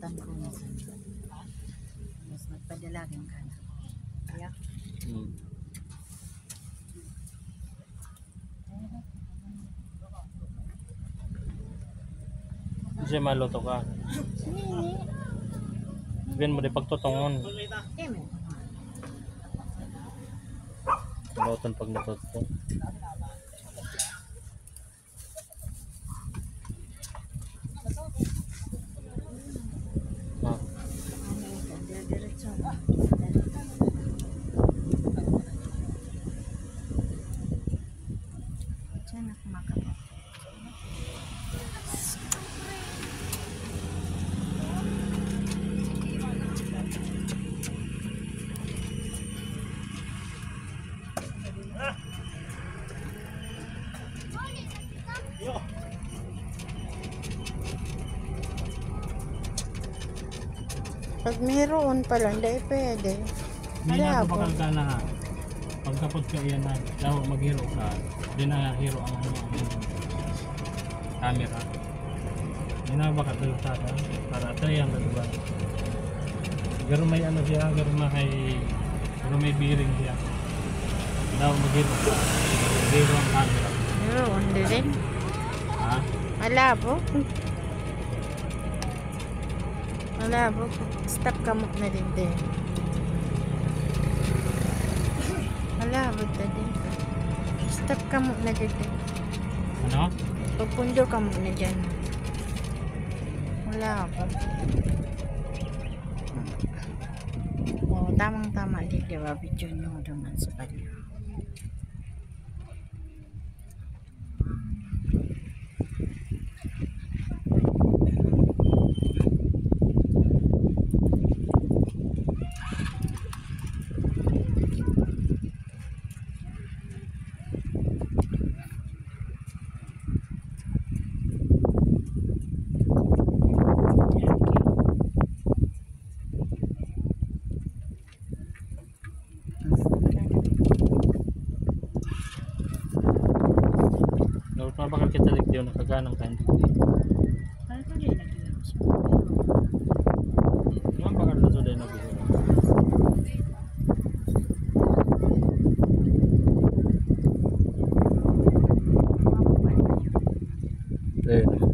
Kalimutan ko na sa mas magpadalagan ka na. Kaya? Kasi maluto ka. Nini. Gan mo di pagtutungon. Kaya Maluton pag natuto. Ah, diretso. Diyan ako makapag. Pag mayroon pala, hindi pwede. hindi na Malabo. bakal ka na. Pagkapot ka iyan na, daw maghiro ka. Di na hiro ang camera. Hindi na bakal ka para atay ang diba? Garo may ano siya, garo may bearing siya. Daw maghiro ka. Hiro ang camera. Mayroon din. Ha? Malabo. Malabo. Stop ka mo na din din. Malabo na din. Stop ka mo na din din. Ano? Pagpundo ka mo na dyan. Malabo. Oo, tamang-tama din, diba? Video nyo naman sa palyo. Dapat mabakal kita ligdiyo nakaganang ka. Ano ko din nag-iwan siya? Yung bakal na suday na bihiro. Eh.